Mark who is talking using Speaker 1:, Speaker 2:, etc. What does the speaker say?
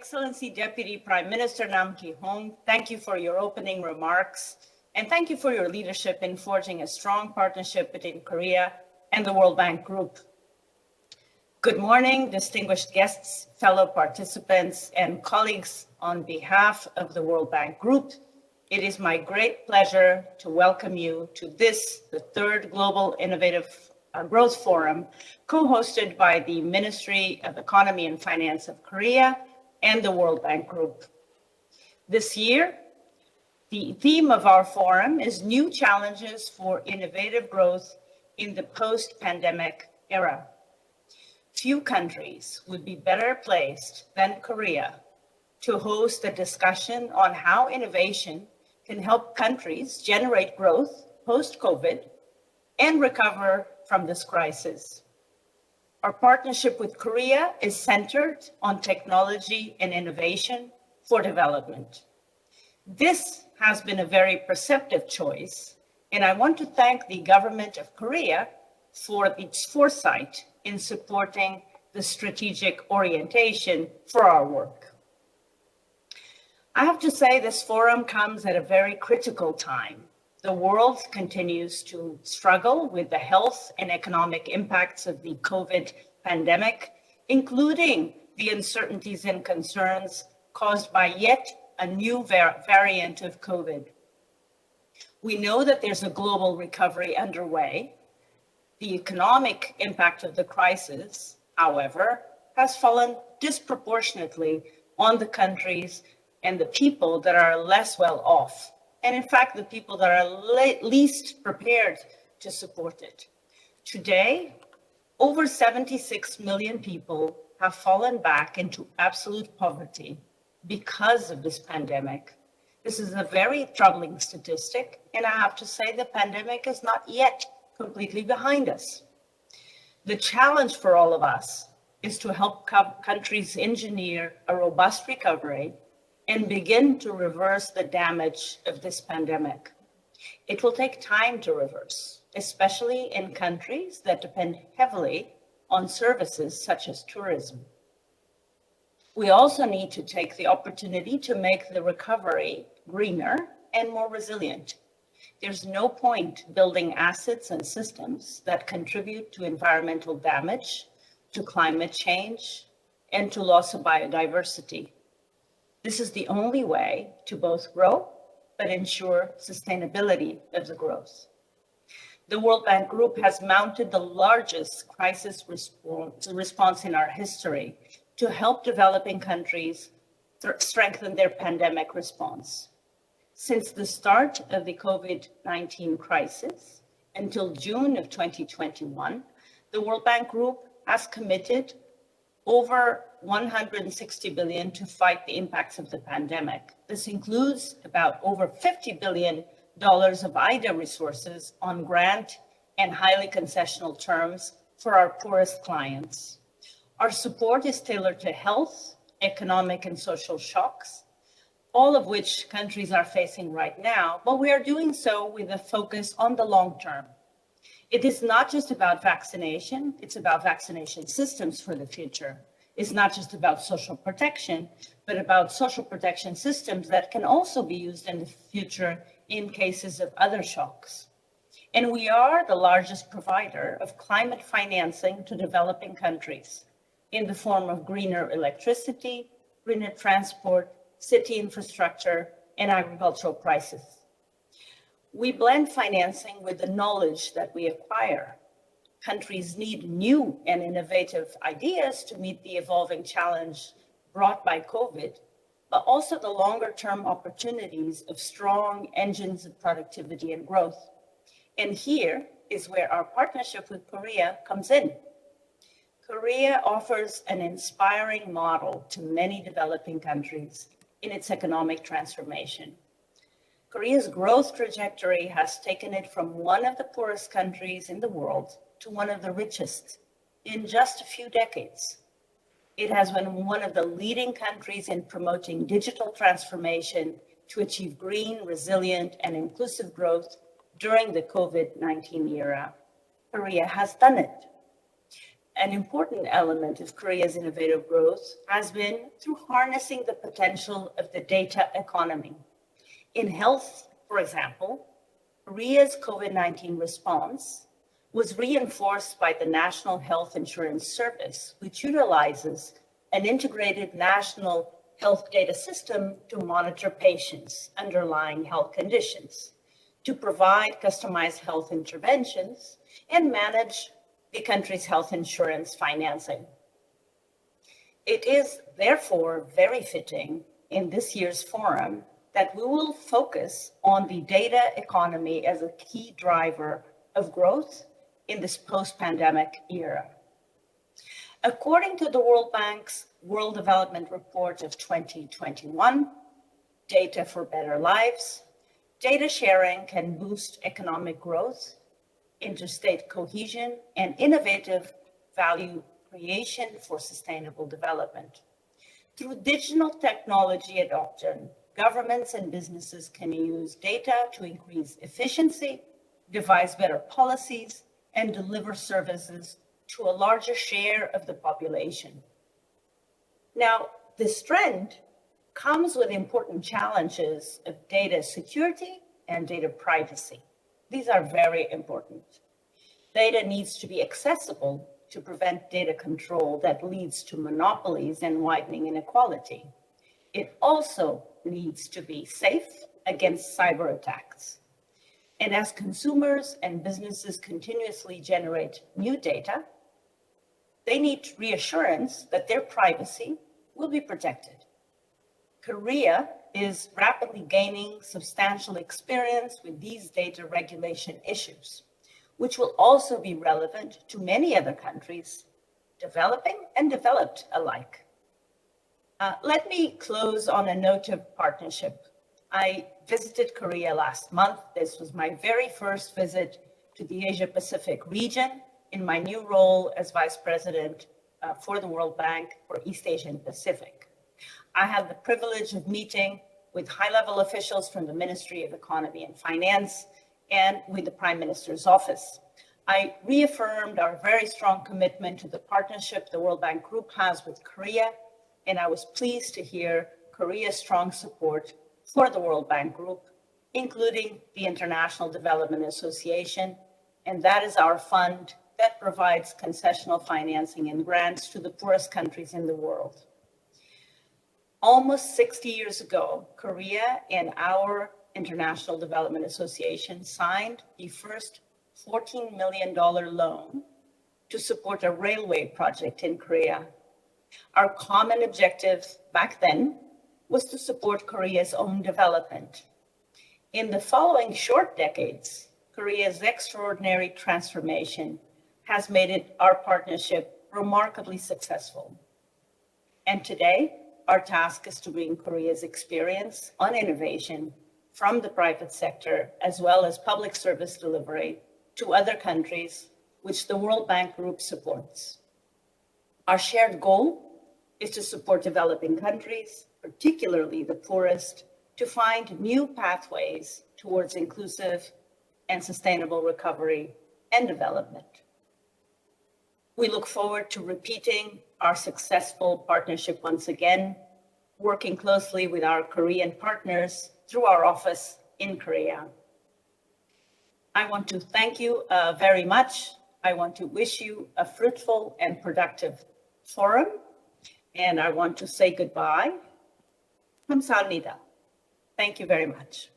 Speaker 1: Excellency Deputy Prime Minister Nam Ki-hong, thank you for your opening remarks, and thank you for your leadership in forging a strong partnership between Korea and the World Bank Group. Good morning, distinguished guests, fellow participants, and colleagues. On behalf of the World Bank Group, it is my great pleasure to welcome you to this, the third Global Innovative Growth Forum, co-hosted by the Ministry of Economy and Finance of Korea and the World Bank Group. This year, the theme of our forum is New Challenges for Innovative Growth in the Post-Pandemic Era. Few countries would be better placed than Korea to host a discussion on how innovation can help countries generate growth post-COVID and recover from this crisis. Our partnership with Korea is centered on technology and innovation for development. This has been a very perceptive choice, and I want to thank the government of Korea for its foresight in supporting the strategic orientation for our work. I have to say this forum comes at a very critical time. The world continues to struggle with the health and economic impacts of the COVID pandemic, including the uncertainties and concerns caused by yet a new variant of COVID. We know that there's a global recovery underway. The economic impact of the crisis, however, has fallen disproportionately on the countries and the people that are less well off, and in fact, the people that are least prepared to support it. Today, over 76 million people have fallen back into absolute poverty because of this pandemic. This is a very troubling statistic, and I have to say the pandemic is not yet completely behind us. The challenge for all of us is to help countries engineer a robust recovery and begin to reverse the damage of this pandemic. It will take time to reverse, especially in countries that depend heavily on services such as tourism. We also need to take the opportunity to make the recovery greener and more resilient. There's no point building assets and systems that contribute to environmental damage, to climate change, and to loss of biodiversity. This is the only way to both grow, but ensure sustainability of the growth. The World Bank Group has mounted the largest crisis response in our history to help developing countries strengthen their pandemic response. Since the start of the COVID-19 crisis until June of 2021, the World Bank Group has committed over 160 billion to fight the impacts of the pandemic. This includes about over $50 billion of IDA resources on grant and highly concessional terms for our poorest clients. Our support is tailored to health, economic and social shocks, all of which countries are facing right now, but we are doing so with a focus on the long term. It is not just about vaccination, it's about vaccination systems for the future. It's not just about social protection, but about social protection systems that can also be used in the future in cases of other shocks. And we are the largest provider of climate financing to developing countries in the form of greener electricity, greener transport, city infrastructure, and agricultural prices. We blend financing with the knowledge that we acquire. Countries need new and innovative ideas to meet the evolving challenge brought by COVID, but also the longer-term opportunities of strong engines of productivity and growth. And here is where our partnership with Korea comes in. Korea offers an inspiring model to many developing countries in its economic transformation. Korea's growth trajectory has taken it from one of the poorest countries in the world to one of the richest in just a few decades. It has been one of the leading countries in promoting digital transformation to achieve green, resilient, and inclusive growth during the COVID-19 era. Korea has done it. an important element of Korea's innovative growth has been through harnessing the potential of the data economy. In health, for example, Korea's COVID-19 response was reinforced by the National Health Insurance Service, which utilizes an integrated national health data system to monitor patients' underlying health conditions, to provide customized health interventions, and manage the country's health insurance financing. It is therefore very fitting in this year's forum that we will focus on the data economy as a key driver of growth in this post-pandemic era. According to the World Bank's World Development Report of 2021, Data for Better Lives, data sharing can boost economic growth, interstate cohesion, and innovative value creation for sustainable development. Through digital technology adoption, governments and businesses can use data to increase efficiency, devise better policies, and deliver services to a larger share of the population. Now, this trend comes with important challenges of data security and data privacy. These are very important. Data needs to be accessible to prevent data control that leads to monopolies and widening inequality. It also needs to be safe against cyber attacks. And as consumers and businesses continuously generate new data, they need reassurance that their privacy will be protected. Korea is rapidly gaining substantial experience with these data regulation issues, which will also be relevant to many other countries, developing and developed alike. Let me close on a note of partnership. I visited Korea last month. This was my very first visit to the Asia Pacific region in my new role as Vice President for the World Bank for East Asia and Pacific. I had the privilege of meeting with high-level officials from the Ministry of Economy and Finance and with the Prime Minister's office. I reaffirmed our very strong commitment to the partnership the World Bank Group has with Korea, and I was pleased to hear Korea's strong support for the World Bank Group, including the International Development Association, and that is our fund that provides concessional financing and grants to the poorest countries in the world. Almost 60 years ago, Korea and our International Development Association signed the first $14 million loan to support a railway project in Korea. Our common objective back then was to support Korea's own development. In the following short decades, Korea's extraordinary transformation has made our partnership remarkably successful. And today, our task is to bring Korea's experience on innovation from the private sector, as well as public service delivery, to other countries, which the World Bank Group supports. Our shared goal is to support developing countries, particularly the poorest, to find new pathways towards inclusive and sustainable recovery and development. We look forward to repeating our successful partnership once again, working closely with our Korean partners through our office in Korea. I want to thank you very much. I want to wish you a fruitful and productive forum, and I want to say goodbye. 감사합니다. Thank you very much.